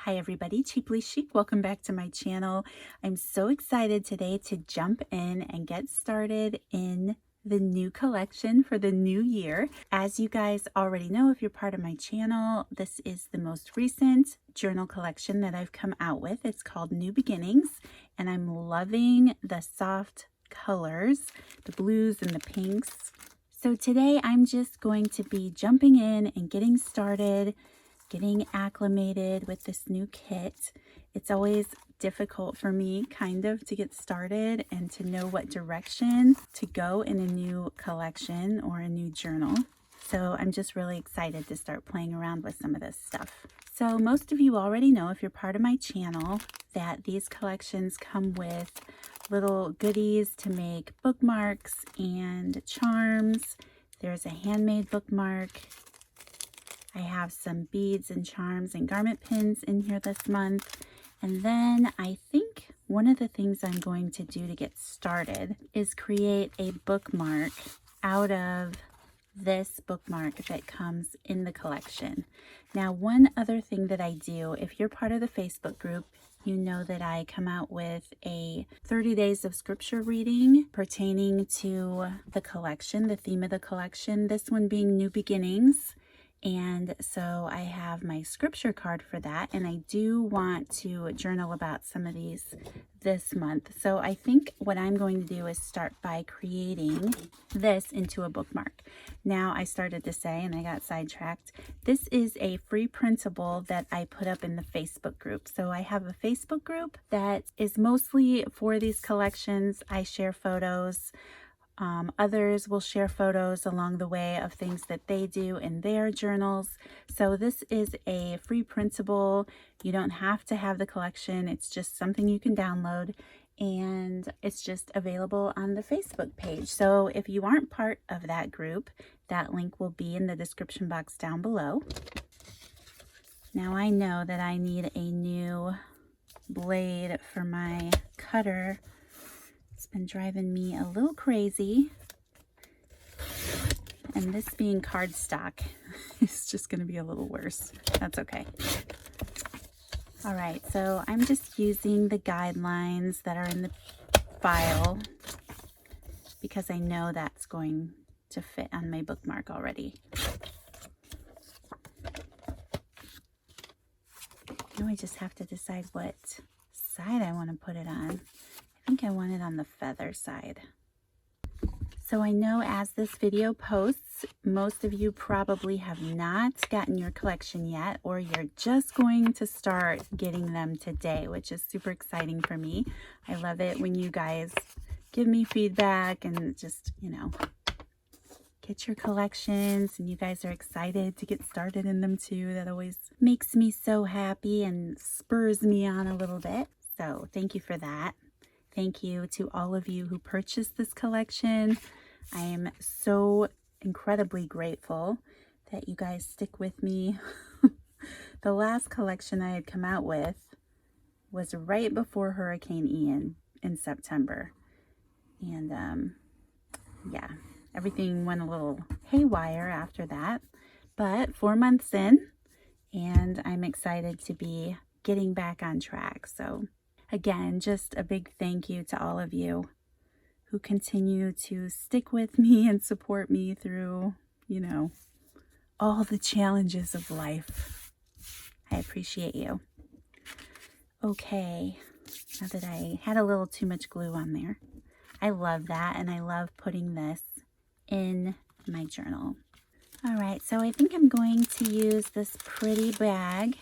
Hi everybody, Cheaply Chic. Welcome back to my channel. I'm so excited today to jump in and get started in the new collection for the new year. As you guys already know, if you're part of my channel, this is the most recent journal collection that I've come out with. It's called New Beginnings, and I'm loving the soft colors, the blues and the pinks. So today I'm just going to be jumping in and getting started, getting acclimated with this new kit. It's always difficult for me kind of to get started and to know what direction to go in a new collection or a new journal. So I'm just really excited to start playing around with some of this stuff. So most of you already know, if you're part of my channel, that these collections come with little goodies to make bookmarks and charms. There's a handmade bookmark. I have some beads and charms and garment pins in here this month. And then I think one of the things I'm going to do to get started is create a bookmark out of this bookmark that comes in the collection. Now, one other thing that I do, if you're part of the Facebook group, you know that I come out with a 30 days of scripture reading pertaining to the collection, the theme of the collection, this one being New Beginnings. And so I have my scripture card for that, and I do want to journal about some of these this month. So I think what I'm going to do is start by creating this into a bookmark. Now, I started to say, and I got sidetracked, this is a free printable that I put up in the Facebook group. So I have a Facebook group that is mostly for these collections. I share photos. Others will share photos along the way of things that they do in their journals. So this is a free printable. You don't have to have the collection. It's just something you can download, and it's just available on the Facebook page. So if you aren't part of that group, that link will be in the description box down below. Now I know that I need a new blade for my cutter. It's been driving me a little crazy, and this being cardstock is just going to be a little worse. That's okay. All right, so I'm just using the guidelines that are in the file because I know that's going to fit on my bookmark already. Now I just have to decide what side I want to put it on. I think I want it on the feather side. So I know as this video posts, most of you probably have not gotten your collection yet, or you're just going to start getting them today, which is super exciting for me. I love it when you guys give me feedback and just, get your collections, and you guys are excited to get started in them too. That always makes me so happy and spurs me on a little bit. So thank you for that. Thank you to all of you who purchased this collection. I am so incredibly grateful that you guys stick with me. The last collection I had come out with was right before Hurricane Ian in September. And yeah, everything went a little haywire after that. But 4 months in, and I'm excited to be getting back on track. So again, just a big thank you to all of you who continue to stick with me and support me through, all the challenges of life. I appreciate you. Okay, now that I had a little too much glue on there. I love that, and I love putting this in my journal. All right, so I think I'm going to use this pretty bag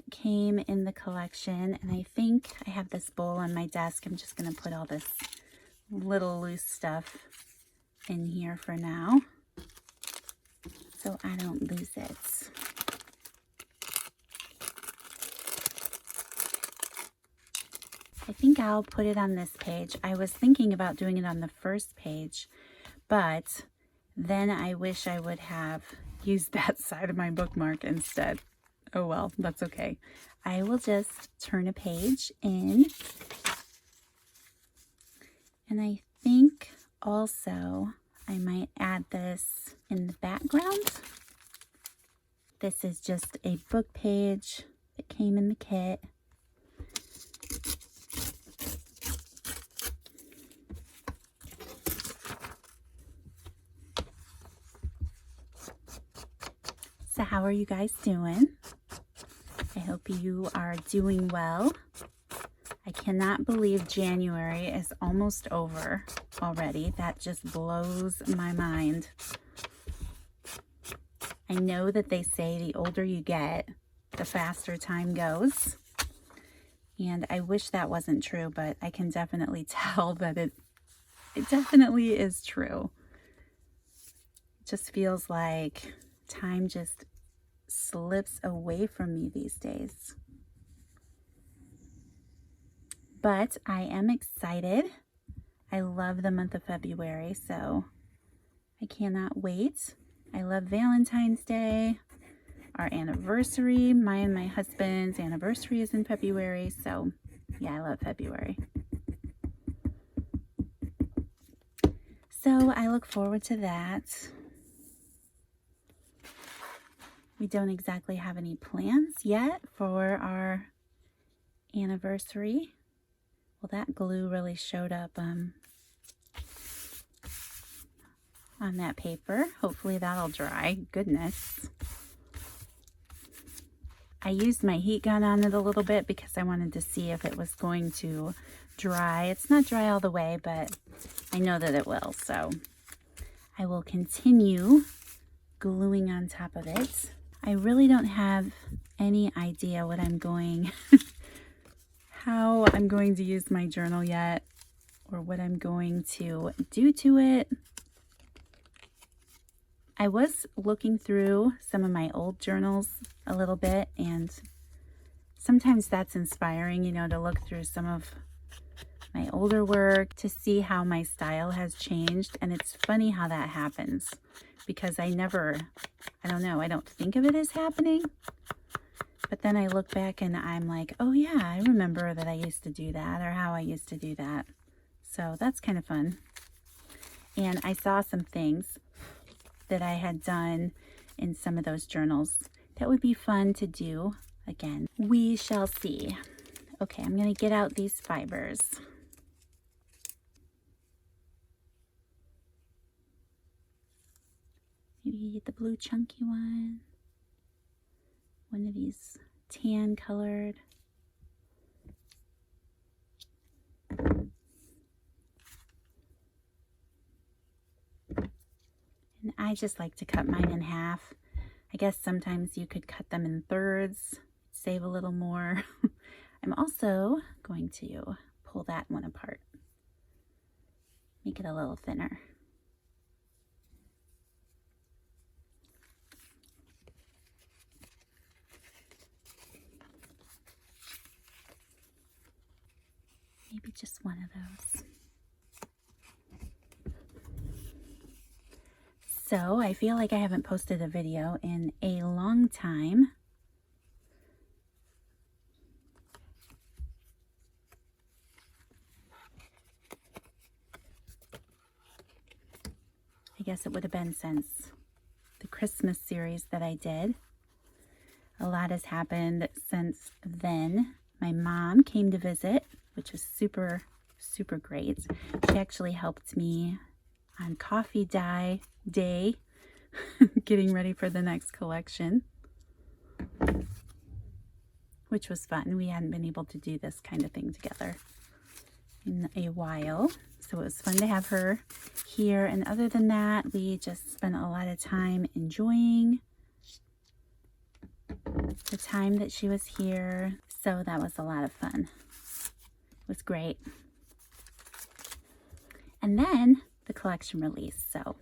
came in the collection, and I think I have this bowl on my desk. I'm just going to put all this little loose stuff in here for now so I don't lose it. I think I'll put it on this page. I was thinking about doing it on the first page, but then I wish I would have used that side of my bookmark instead. Oh well, that's okay. I will just turn a page in. And I think also I might add this in the background. This is just a book page that came in the kit. So how are you guys doing? I hope you are doing well. I cannot believe January is almost over already. That just blows my mind. I know that they say the older you get, the faster time goes. And I wish that wasn't true, but I can definitely tell that it definitely is true. It just feels like time just slips away from me these days. But I am excited. I love the month of February, so I cannot wait. I love Valentine's Day, our anniversary. My and my husband's anniversary is in February, so yeah, I love February. So I look forward to that. We don't exactly have any plans yet for our anniversary. Well, that glue really showed up on that paper. Hopefully that'll dry. Goodness. I used my heat gun on it a little bit because I wanted to see if it was going to dry. It's not dry all the way, but I know that it will. So I will continue gluing on top of it. I really don't have any idea what I'm going, how I'm going to use my journal yet, or what I'm going to do to it. I was looking through some of my old journals a little bit, and sometimes that's inspiring, you know, to look through some of my older work to see how my style has changed. And it's funny how that happens because I don't know, I don't think of it as happening. But then I look back and I'm like, oh yeah, I remember that I used to do that, or how I used to do that. So that's kind of fun. And I saw some things that I had done in some of those journals that would be fun to do again. We shall see. Okay, I'm going to get out these fibers. Maybe get the blue chunky one. One of these tan colored. And I just like to cut mine in half. I guess sometimes you could cut them in thirds, save a little more. I'm also going to pull that one apart, make it a little thinner. Maybe just one of those. So I feel like I haven't posted a video in a long time. I guess it would have been since the Christmas series that I did. A lot has happened since then. My mom came to visit, which was super, super great. She actually helped me on coffee day, getting ready for the next collection, which was fun. We hadn't been able to do this kind of thing together in a while, so it was fun to have her here. And other than that, we just spent a lot of time enjoying the time that she was here, so that was a lot of fun. It was great. And then the collection release. So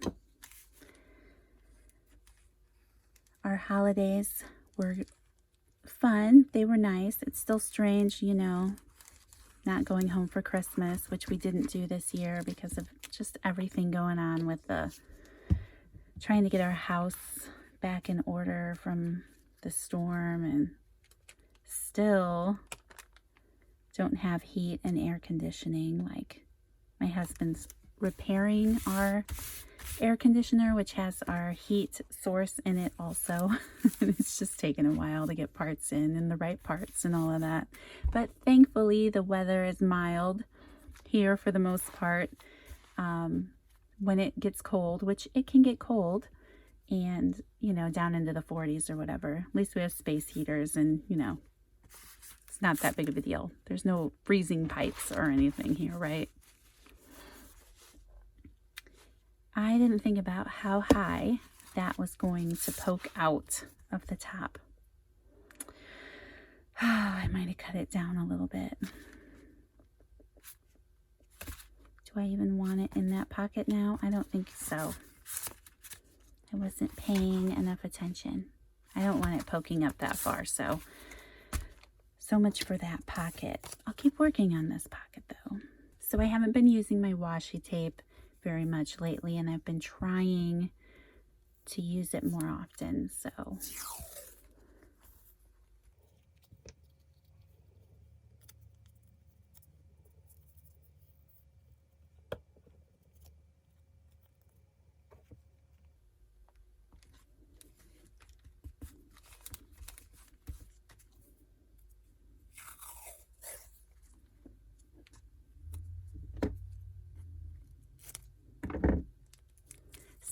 our holidays were fun. They were nice. It's still strange, you know, not going home for Christmas, which we didn't do this year because of just everything going on with trying to get our house back in order from the storm, and still don't have heat and air conditioning like my husband's repairing our air conditioner, which has our heat source in it also. It's just taken a while to get parts in and the right parts and all of that. But thankfully the weather is mild here for the most part. When it gets cold, which it can get cold, and you know, down into the 40s or whatever, at least we have space heaters, and you know, it's not that big of a deal. There's no freezing pipes or anything here, right? I didn't think about how high that was going to poke out of the top. Oh, I might have cut it down a little bit. Do I even want it in that pocket now? I don't think so. I wasn't paying enough attention. I don't want it poking up that far, so much for that pocket. I'll keep working on this pocket though. So I haven't been using my washi tape very much lately, and I've been trying to use it more often, so.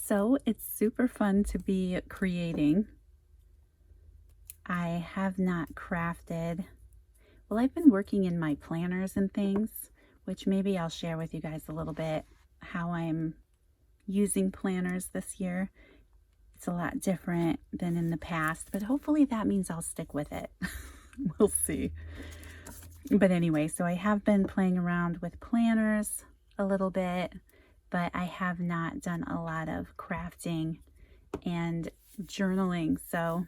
So it's super fun to be creating. I have not crafted, well, I've been working in my planners and things, which maybe I'll share with you guys a little bit how I'm using planners this year. It's a lot different than in the past, but hopefully that means I'll stick with it. We'll see. But anyway, so I have been playing around with planners a little bit, but I have not done a lot of crafting and journaling. So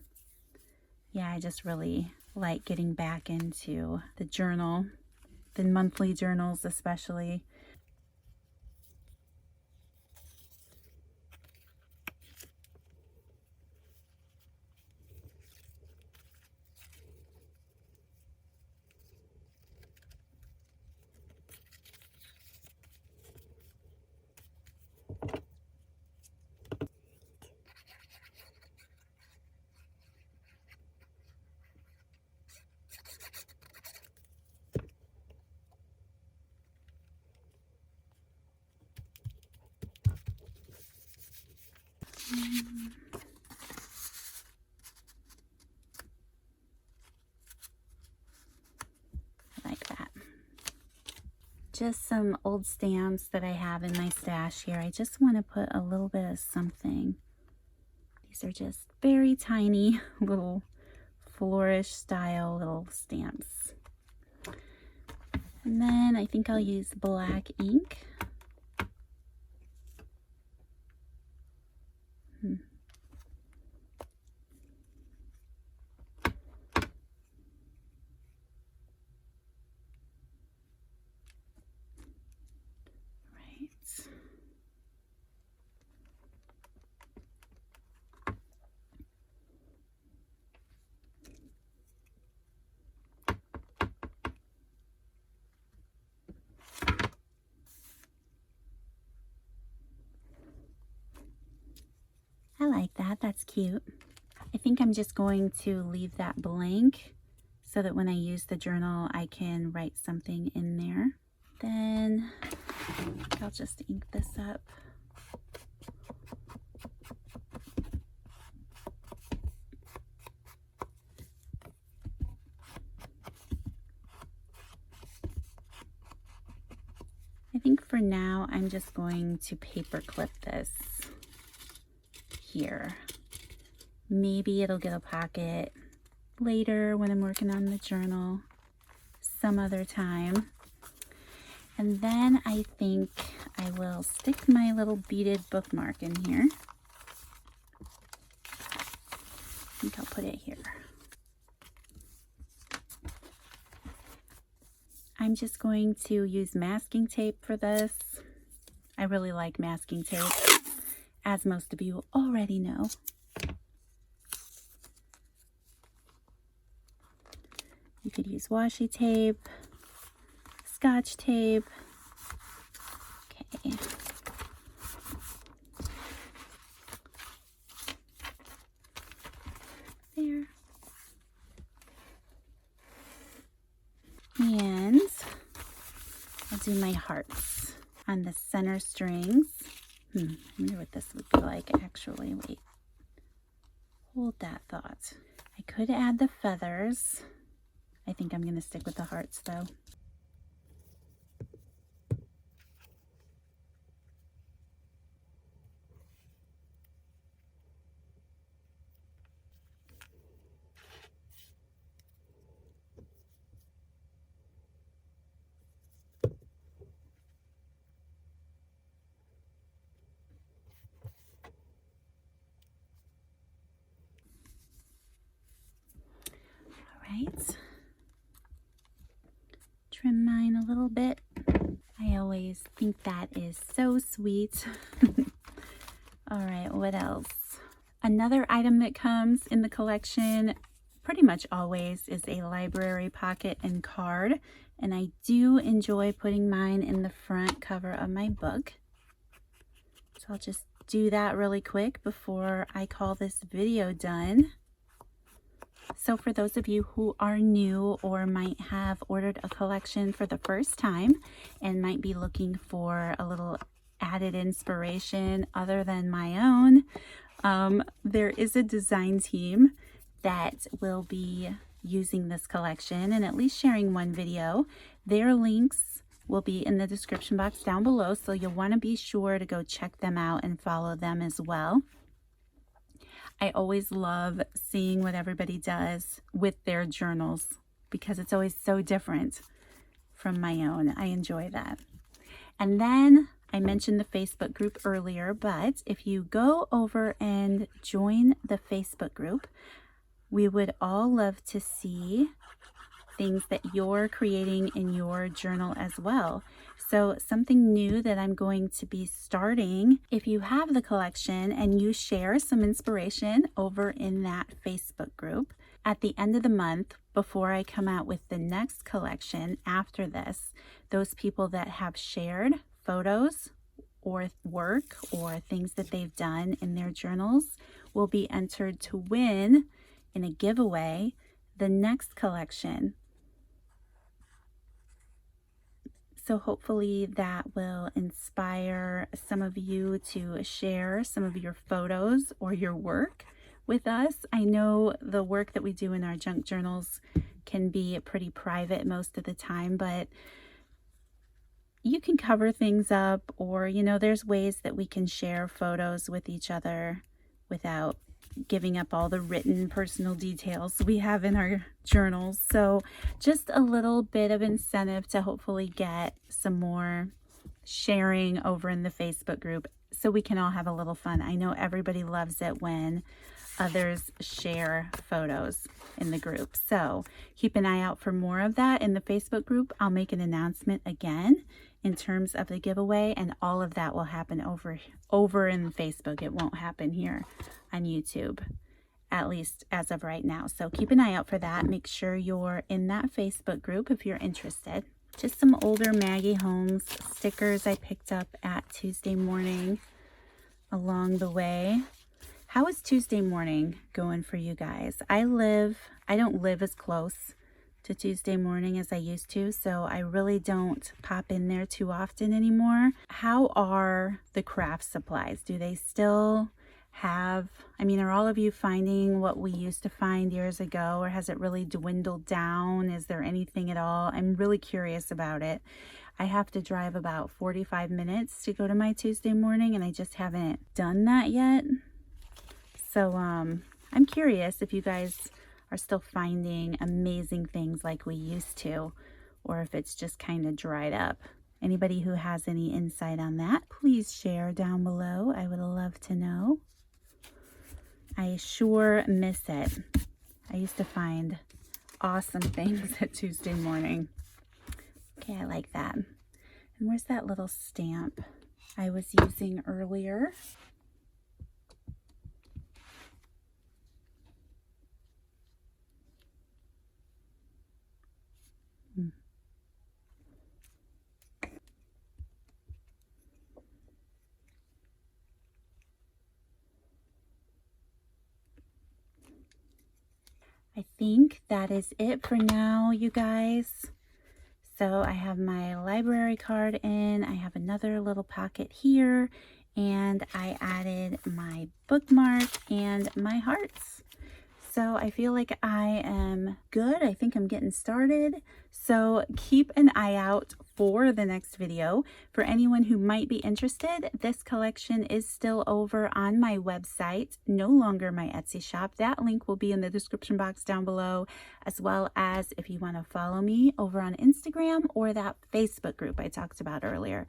yeah, I just really like getting back into the journal, the monthly journals especially. Like that. Just some old stamps that I have in my stash here. I just want to put a little bit of something. These are just very tiny little flourish style little stamps. And then I think I'll use black ink. I like that. That's cute. I think I'm just going to leave that blank so that when I use the journal, I can write something in there. Then I'll just ink this up. I think for now, I'm just going to paper clip this here. Maybe it'll get a pocket later when I'm working on the journal, some other time. And then I think I will stick my little beaded bookmark in here. I think I'll put it here. I'm just going to use masking tape for this. I really like masking tape, as most of you already know. You could use washi tape, Scotch tape. Okay. do my hearts on the center strings. I wonder what this would be like actually. Wait, hold that thought. I could add the feathers. I think I'm gonna stick with the hearts though. Right, trim mine a little bit. I always think that is so sweet. All right, what else? Another item that comes in the collection pretty much always is a library pocket and card, and I do enjoy putting mine in the front cover of my book. So I'll just do that really quick before I call this video done. So for those of you who are new or might have ordered a collection for the first time and might be looking for a little added inspiration other than my own, there is a design team that will be using this collection and at least sharing one video. Their links will be in the description box down below, so you'll want to be sure to go check them out and follow them as well. I always love seeing what everybody does with their journals because it's always so different from my own. I enjoy that. And then I mentioned the Facebook group earlier, but if you go over and join the Facebook group, we would all love to see things that you're creating in your journal as well. So something new that I'm going to be starting, if you have the collection and you share some inspiration over in that Facebook group, at the end of the month, before I come out with the next collection after this, those people that have shared photos or work or things that they've done in their journals will be entered to win in a giveaway the next collection. So hopefully that will inspire some of you to share some of your photos or your work with us. I know the work that we do in our junk journals can be pretty private most of the time, but you can cover things up, or, you know, there's ways that we can share photos with each other without giving up all the written personal details we have in our journals. So just a little bit of incentive to hopefully get some more sharing over in the Facebook group so we can all have a little fun. I know everybody loves it when others share photos in the group. So keep an eye out for more of that in the Facebook group. I'll make an announcement again in terms of the giveaway, and all of that will happen over in Facebook. It won't happen here on YouTube, at least as of right now. So keep an eye out for that. Make sure you're in that Facebook group if you're interested. Just some older Maggie Holmes stickers I picked up at Tuesday Morning along the way. How is Tuesday Morning going for you guys? I don't live as close to Tuesday Morning as I used to, so I really don't pop in there too often anymore. How are the craft supplies? Do they still have, are all of you finding what we used to find years ago, or has it really dwindled down? Is there anything at all? I'm really curious about it. I have to drive about 45 minutes to go to my Tuesday Morning, and I just haven't done that yet. So I'm curious if you guys are still finding amazing things like we used to, or if it's just kind of dried up. Anybody who has any insight on that, please share down below. I would love to know. I sure miss it. I used to find awesome things at Tuesday Morning. Okay, I like that. And where's that little stamp I was using earlier? I think that is it for now, you guys. So I have my library card in, I have another little pocket here, and I added my bookmark and my hearts. So I feel like I am good. I think I'm getting started. So keep an eye out for the next video. For anyone who might be interested, this collection is still over on my website, no longer my Etsy shop. That link will be in the description box down below, as well as if you want to follow me over on Instagram or that Facebook group I talked about earlier.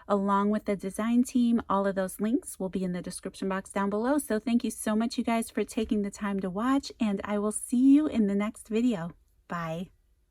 Along with the design team, all of those links will be in the description box down below. So thank you so much, you guys, for taking the time to watch, and I will see you in the next video. Bye.